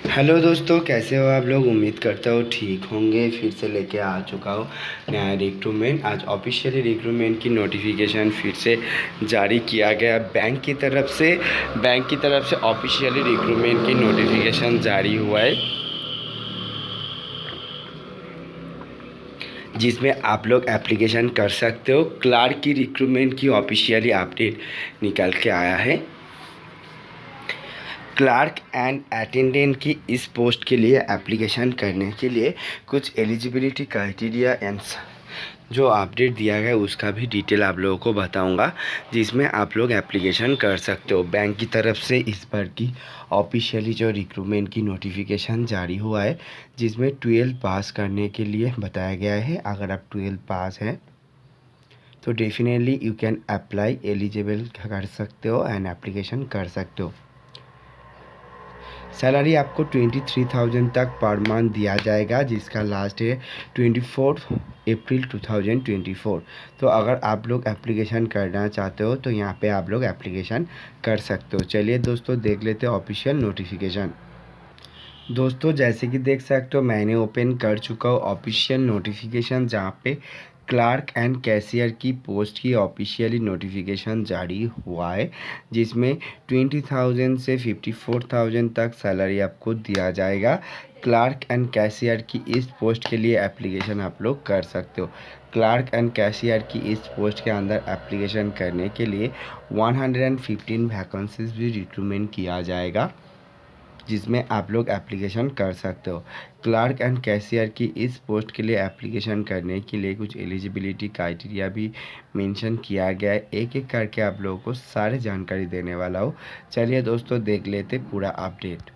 Hello दोस्तों, कैसे हो आप लोग। उम्मीद करता हूँ ठीक होंगे। फिर से लेके आ चुका हूँ नया रिक्रूटमेंट। आज ऑफिशियली रिक्रूटमेंट की नोटिफिकेशन फिर से जारी किया गया बैंक की तरफ से ऑफिशियली रिक्रूटमेंट की नोटिफिकेशन जारी हुआ है, जिसमें आप लोग एप्लीकेशन कर सकते हो। क्लार्क की रिक्रूटमेंट की ऑफिशियली अपडेट निकल के आया है। क्लार्क एंड अटेंडेंट की इस पोस्ट के लिए एप्लीकेशन करने के लिए कुछ एलिजिबिलिटी क्राइटेरिया एंड जो अपडेट दिया गया उसका भी डिटेल आप लोगों को बताऊंगा, जिसमें आप लोग एप्लीकेशन कर सकते हो। बैंक की तरफ से इस बार की ऑफिशियली जो रिक्रूटमेंट की नोटिफिकेशन जारी हुआ है, जिसमें 12 पास करने के लिए बताया गया है। अगर आप 12 पास हैं तो definitely you can apply, eligible कर सकते हो एंड एप्लीकेशन कर सकते हो। सैलरी आपको 23,000 तक पर मंथ दिया जाएगा, जिसका लास्ट है 24 अप्रैल 2024। तो अगर आप लोग एप्लीकेशन करना चाहते हो तो यहाँ पे आप लोग एप्लीकेशन कर सकते हो। चलिए दोस्तों, देख लेते हैं ऑफिशियल नोटिफिकेशन। दोस्तों, जैसे कि देख सकते हो मैंने ओपन कर चुका हूँ ऑफिशियल नोटिफिकेशन, जहाँ पे क्लार्क एंड कैशियर की पोस्ट की ऑफिशियली नोटिफिकेशन जारी हुआ है, जिसमें 20,000 से 54,000 तक सैलरी आपको दिया जाएगा। क्लार्क एंड कैशियर की इस पोस्ट के लिए एप्लीकेशन आप लोग कर सकते हो। क्लार्क एंड कैशियर की इस पोस्ट के अंदर एप्लीकेशन करने के लिए 115 वैकेंसीज भी रिक्रूटमेंट किया जाएगा, जिसमें आप लोग एप्लीकेशन कर सकते हो। क्लार्क एंड कैशियर की इस पोस्ट के लिए एप्लीकेशन करने के लिए कुछ एलिजिबिलिटी क्राइटेरिया भी मेंशन किया गया है। एक एक करके आप लोगों को सारी जानकारी देने वाला हूँ। चलिए दोस्तों, देख लेते पूरा अपडेट।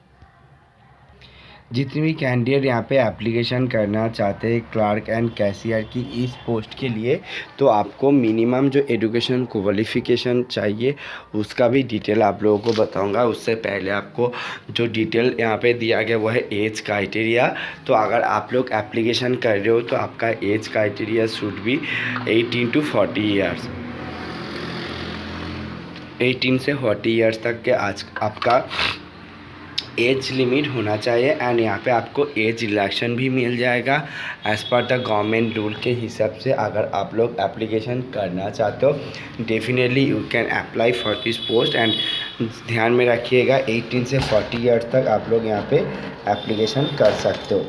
जितने भी कैंडिडेट यहाँ पे एप्लीकेशन करना चाहते हैं क्लार्क एंड कैशियर की इस पोस्ट के लिए, तो आपको मिनिमम जो एजुकेशन क्वालिफ़िकेशन चाहिए उसका भी डिटेल आप लोगों को बताऊंगा। उससे पहले आपको जो डिटेल यहाँ पे दिया गया वो है एज क्राइटेरिया। तो अगर आप लोग एप्लीकेशन कर रहे हो तो आपका एज क्राइटेरिया शुड भी 18 to 40 ईयर्स, 18 से 40 ईयर्स तक के आज आपका एज लिमिट होना चाहिए। एंड यहाँ पे आपको एज रिलैक्शन भी मिल जाएगा as per the government rule के हिसाब से। अगर आप लोग एप्लीकेशन करना चाहते हो definitely you can apply for this post. And ध्यान में रखिएगा 18 से 40 ईयर्स तक आप लोग यहाँ पे एप्लीकेशन कर सकते हो।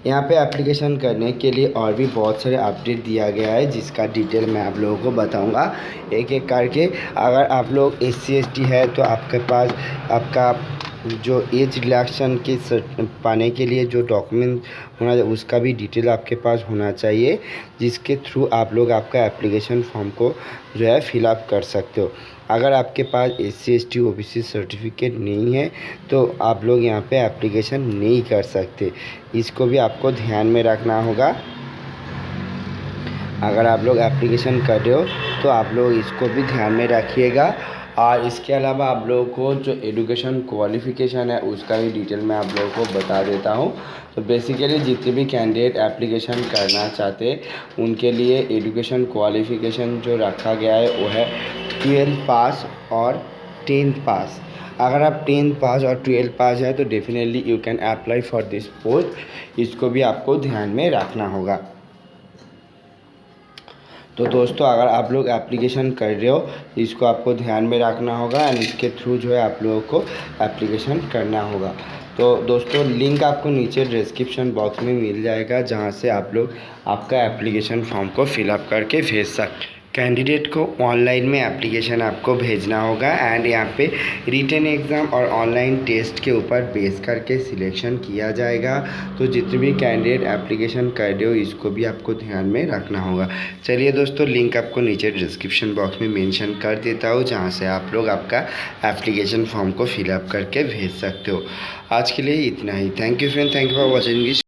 यहाँ पे एप्लीकेशन करने के लिए और भी बहुत सारे अपडेट दिया गया है, जिसका डिटेल मैं आप लोगों को बताऊंगा एक एक करके। अगर आप लोग SC/ST है तो आपके पास आपका जो एज रिलैक्शन के पाने के लिए जो डॉक्यूमेंट होना चाहिए उसका भी डिटेल आपके पास होना चाहिए, जिसके थ्रू आप लोग आपका एप्लीकेशन फॉर्म को जो है फिलअप कर सकते हो। अगर आपके पास SC/ST OBC सर्टिफिकेट नहीं है तो आप लोग यहाँ पे एप्लीकेशन नहीं कर सकते। इसको भी आपको ध्यान में रखना होगा। अगर आप लोग एप्लीकेशन कर रहे हो तो आप लोग इसको भी ध्यान में रखिएगा। और इसके अलावा आप लोगों को जो एजुकेशन क्वालिफ़िकेशन है उसका भी डिटेल मैं आप लोगों को बता देता हूँ। तो बेसिकली जितने भी कैंडिडेट एप्लीकेशन करना चाहते हैं उनके लिए एजुकेशन क्वालिफ़िकेशन जो रखा गया है वो है 12 पास और 10th पास। अगर आप 10th पास और 12 पास है तो definitely you can apply for this post. इसको भी आपको ध्यान में रखना होगा। तो दोस्तों, अगर आप लोग एप्लीकेशन कर रहे हो इसको आपको ध्यान में रखना होगा एंड इसके थ्रू जो है आप लोगों को एप्लीकेशन करना होगा। तो दोस्तों, लिंक आपको नीचे डिस्क्रिप्शन बॉक्स में मिल जाएगा, जहां से आप लोग आपका एप्लीकेशन फॉर्म को फिलअप करके भेज सकते। कैंडिडेट को ऑनलाइन में एप्लीकेशन आपको भेजना होगा एंड यहाँ पे रिटन एग्ज़ाम और ऑनलाइन टेस्ट के ऊपर बेस करके सिलेक्शन किया जाएगा। तो जितने भी कैंडिडेट एप्लीकेशन कर रहे हो इसको भी आपको ध्यान में रखना होगा। चलिए दोस्तों, लिंक आपको नीचे डिस्क्रिप्शन बॉक्स में मेंशन कर देता हूँ, जहाँ से आप लोग आपका एप्लीकेशन फॉर्म को फिलअप करके भेज सकते हो। आज के लिए इतना ही। Thank you friend, thank you for watching this.